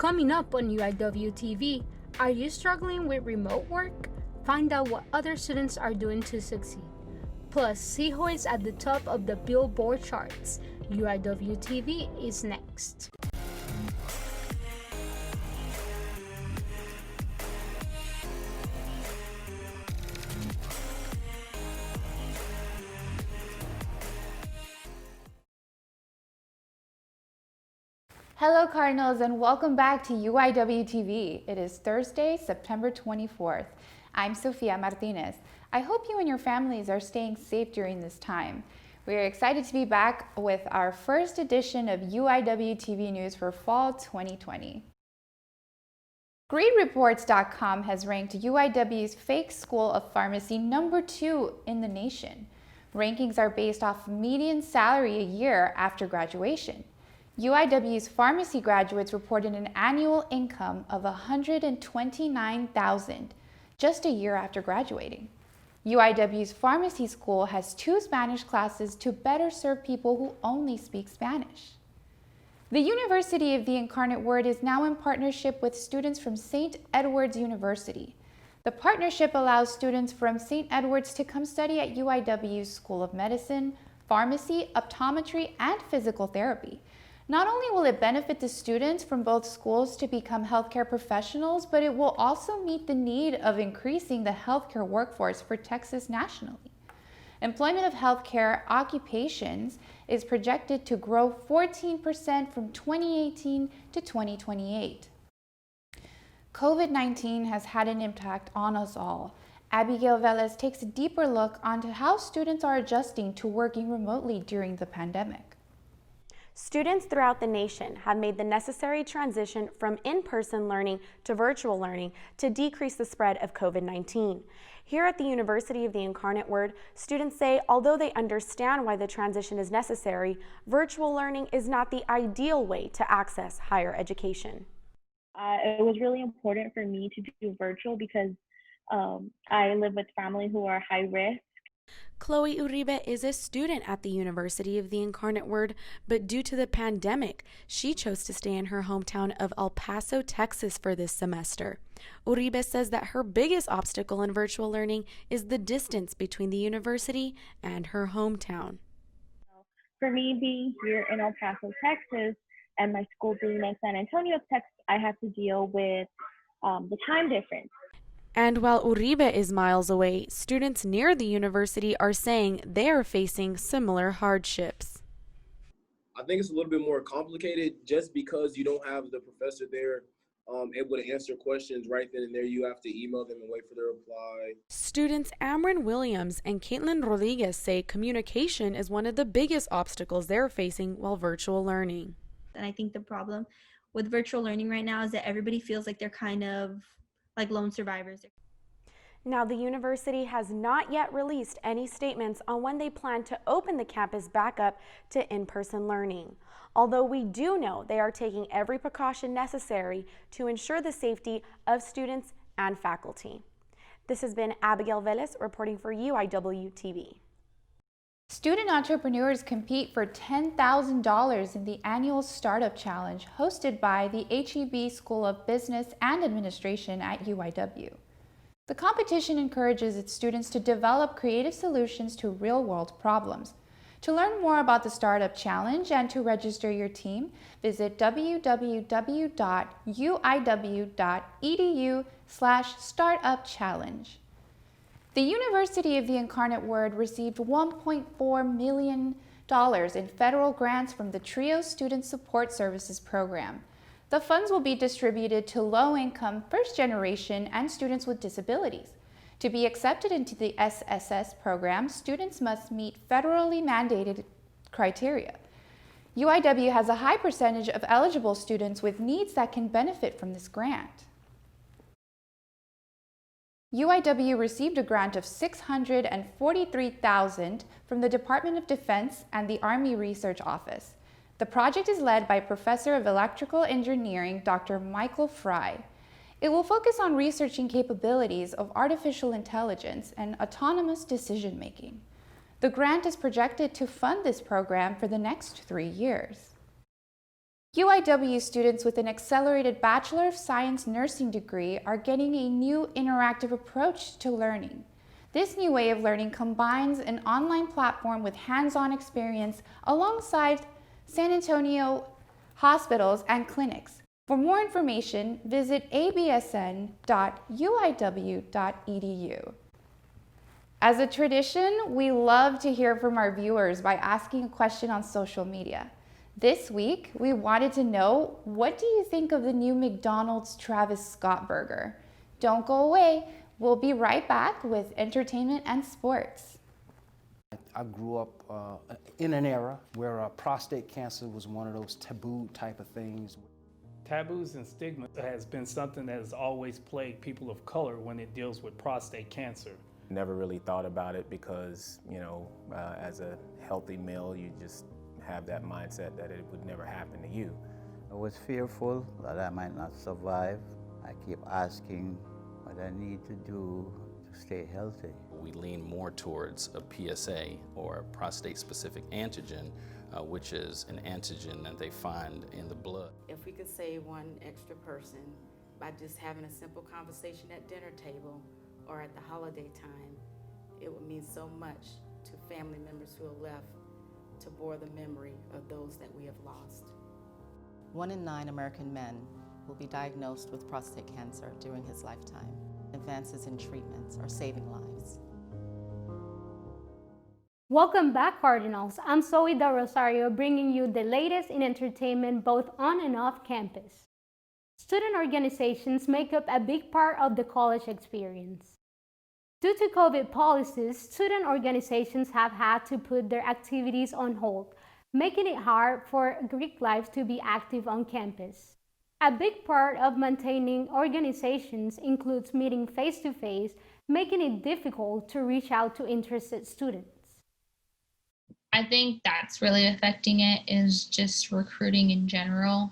Coming up on UIWtv, are you struggling with remote work? Find out what other students are doing to succeed. Plus, see who is at the top of the Billboard charts. UIWtv is next. Hello Cardinals and welcome back to UIWtv. It is Thursday, September 24th. I'm Sofia Martinez. I hope you and your families are staying safe during this time. We are excited to be back with our first edition of UIWtv News for Fall 2020. GreatReports.com has ranked UIW's Fake School of Pharmacy #2 in the nation. Rankings are based off median salary a year after graduation. UIW's pharmacy graduates reported an annual income of $129,000 just a year after graduating. UIW's pharmacy school has 2 Spanish classes to better serve people who only speak Spanish. The University of the Incarnate Word is now in partnership with students from St. Edward's University. The partnership allows students from St. Edward's to come study at UIW's School of Medicine, Pharmacy, Optometry, and Physical Therapy. Not only will it benefit the students from both schools to become healthcare professionals, but it will also meet the need of increasing the healthcare workforce for Texas nationally. Employment of healthcare occupations is projected to grow 14% from 2018 to 2028. COVID-19 has had an impact on us all. Abigail Velez takes a deeper look onto how students are adjusting to working remotely during the pandemic. Students throughout the nation have made the necessary transition from in-person learning to virtual learning to decrease the spread of COVID-19. Here at the University of the Incarnate Word, students say although they understand why the transition is necessary, virtual learning is not the ideal way to access higher education. It was really important for me to do virtual because I live with family who are high risk. Chloe Uribe is a student at the University of the Incarnate Word, but due to the pandemic, she chose to stay in her hometown of El Paso, Texas for this semester. Uribe says that her biggest obstacle in virtual learning is the distance between the university and her hometown. For me, being here in El Paso, Texas, and my school being in San Antonio, Texas, I have to deal with the time difference. And while Uribe is miles away, students near the university are saying they are facing similar hardships. I think it's a little bit more complicated just because you don't have the professor there able to answer questions right then and there. You have to email them and wait for their reply. Students Amron Williams and Caitlin Rodriguez say communication is one of the biggest obstacles they're facing while virtual learning. And I think the problem with virtual learning right now is that everybody feels like they're kind of like lone survivors. Now, the university has not yet released any statements on when they plan to open the campus back up to in-person learning. Although we do know they are taking every precaution necessary to ensure the safety of students and faculty. This has been Abigail Velez reporting for UIWtv. Student entrepreneurs compete for $10,000 in the annual Startup Challenge hosted by the HEB School of Business and Administration at UIW. The competition encourages its students to develop creative solutions to real-world problems. To learn more about the Startup Challenge and to register your team, visit www.uiw.edu/startupchallenge. The University of the Incarnate Word received $1.4 million in federal grants from the TRIO Student Support Services Program. The funds will be distributed to low-income, first-generation, and students with disabilities. To be accepted into the SSS program, students must meet federally mandated criteria. UIW has a high percentage of eligible students with needs that can benefit from this grant. UIW received a grant of $643,000 from the Department of Defense and the Army Research Office. The project is led by Professor of Electrical Engineering, Dr. Michael Fry. It will focus on researching capabilities of artificial intelligence and autonomous decision-making. The grant is projected to fund this program for the next 3 years. UIW students with an accelerated Bachelor of Science nursing degree are getting a new interactive approach to learning. This new way of learning combines an online platform with hands-on experience alongside San Antonio hospitals and clinics. For more information, visit absn.uiw.edu. As a tradition, we love to hear from our viewers by asking a question on social media. This week, we wanted to know, what do you think of the new McDonald's Travis Scott burger? Don't go away. We'll be right back with entertainment and sports. I grew up in an era where prostate cancer was one of those taboo type of things. Taboos and stigma has been something that has always plagued people of color when it deals with prostate cancer. Never really thought about it because, as a healthy male, you just have that mindset that it would never happen to you. I was fearful that I might not survive. I keep asking what I need to do to stay healthy. We lean more towards a PSA, or prostate-specific antigen, which is an antigen that they find in the blood. If we could save one extra person by just having a simple conversation at dinner table or at the holiday time, it would mean so much to family members who are left to bore the memory of those that we have lost. 1 in 9 American men will be diagnosed with prostate cancer during his lifetime. Advances in treatments are saving lives. Welcome back, Cardinals. I'm Zoe Del Rosario, bringing you the latest in entertainment both on and off campus. Student organizations make up a big part of the college experience. Due to COVID policies, student organizations have had to put their activities on hold, making it hard for Greek life to be active on campus. A big part of maintaining organizations includes meeting face-to-face, making it difficult to reach out to interested students. I think that's really affecting it, is just recruiting in general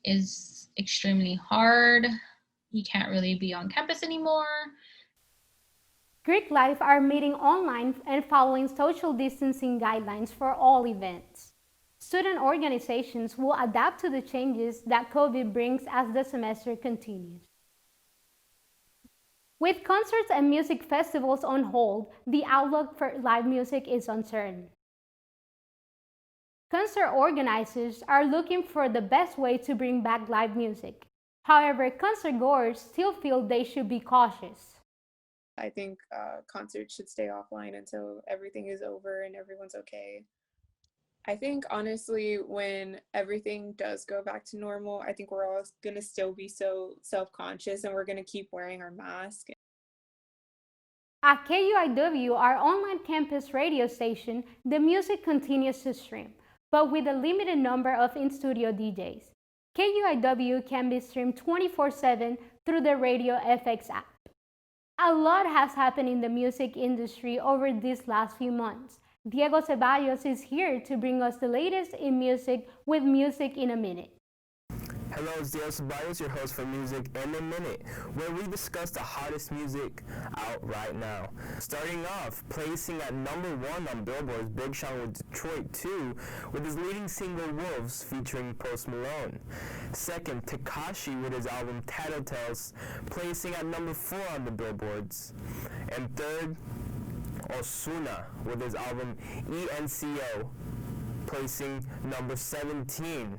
is extremely hard. You can't really be on campus anymore. Greek life are meeting online and following social distancing guidelines for all events. Student organizations will adapt to the changes that COVID brings as the semester continues. With concerts and music festivals on hold, the outlook for live music is uncertain. Concert organizers are looking for the best way to bring back live music. However, concert goers still feel they should be cautious. I think concerts should stay offline until everything is over and everyone's okay. I think honestly, when everything does go back to normal, I think we're all gonna still be so self-conscious and we're gonna keep wearing our mask. At KUIW, our online campus radio station, the music continues to stream, but with a limited number of in-studio DJs. KUIW can be streamed 24/7 through the Radio FX app. A lot has happened in the music industry over these last few months. Diego Ceballos is here to bring us the latest in music with Music in a Minute. Hello, it's Diego Ceballos, your host for Music in a Minute, where we discuss the hottest music out right now. Starting off, placing at #1 on Billboard's Big Sean with Detroit 2 with his leading single Wolves featuring Post Malone. Second, Tekashi with his album Tattletales, placing at #4 on the Billboards. And third, Ozuna with his album ENCO, placing #17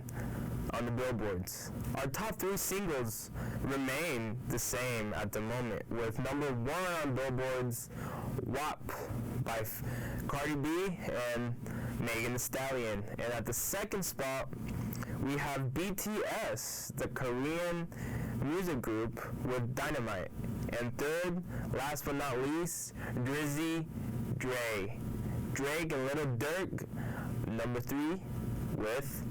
on the Billboards. Our top 3 singles remain the same at the moment, with #1 on Billboard's WAP by Cardi B and Megan Thee Stallion. And at the second spot, we have BTS, the Korean music group, with Dynamite. And third, last but not least, Drizzy Drake and Little Durk, #3 with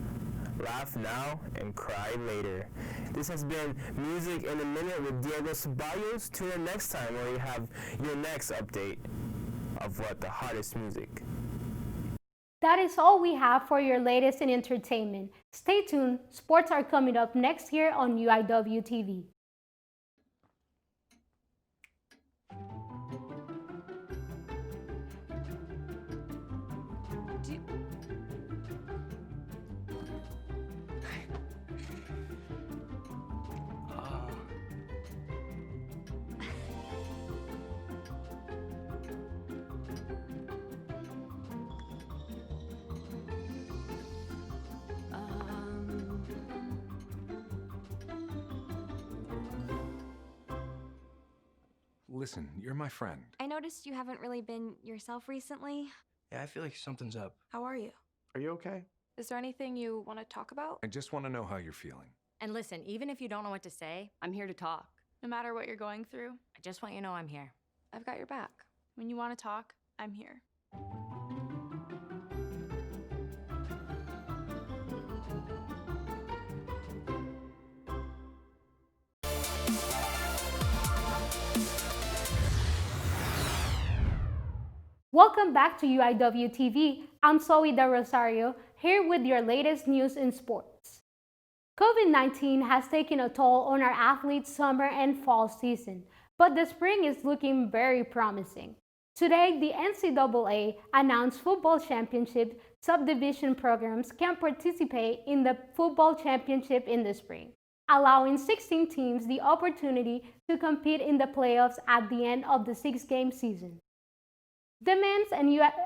Laugh Now and Cry Later. This has been Music in a Minute with Diego Ceballos. Tune in next time where you have your next update of what the hottest music. That is all we have for your latest in entertainment. Stay tuned, sports are coming up next here on UIWtv. Listen, you're my friend. I noticed you haven't really been yourself recently. Yeah, I feel like something's up. How are you? Are you okay? Is there anything you want to talk about? I just want to know how you're feeling. And listen, even if you don't know what to say, I'm here to talk. No matter what you're going through, I just want you to know I'm here. I've got your back. When you want to talk, I'm here. Welcome back to UIWtv. I'm Zoe De Rosario, here with your latest news in sports. COVID-19 has taken a toll on our athletes' summer and fall season, but the spring is looking very promising. Today, the NCAA announced football championship subdivision programs can participate in the football championship in the spring, allowing 16 teams the opportunity to compete in the playoffs at the end of the 6-game season. The men's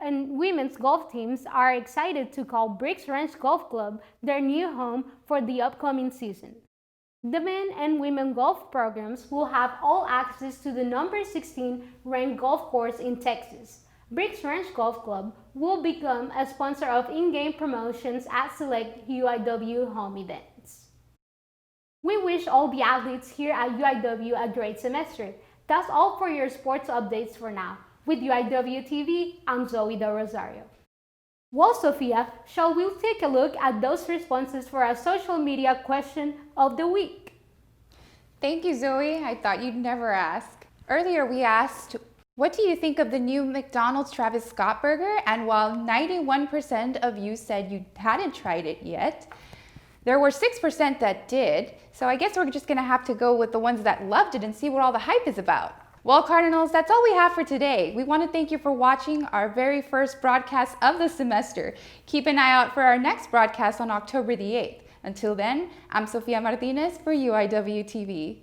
and women's golf teams are excited to call Bricks Ranch Golf Club their new home for the upcoming season. The men and women golf programs will have all access to the number 16 ranked golf course in Texas. Bricks Ranch Golf Club will become a sponsor of in-game promotions at select UIW home events. We wish all the athletes here at UIW a great semester. That's all for your sports updates for now. With UIWtv, I'm Zoe De Rosario. Well, Sophia, shall we take a look at those responses for our social media question of the week? Thank you, Zoe. I thought you'd never ask. Earlier we asked, what do you think of the new McDonald's Travis Scott burger? And while 91% of you said you hadn't tried it yet, there were 6% that did. So I guess we're just gonna have to go with the ones that loved it and see what all the hype is about. Well, Cardinals, that's all we have for today. We want to thank you for watching our very first broadcast of the semester. Keep an eye out for our next broadcast on October the 8th. Until then, I'm Sofia Martinez for UIWtv.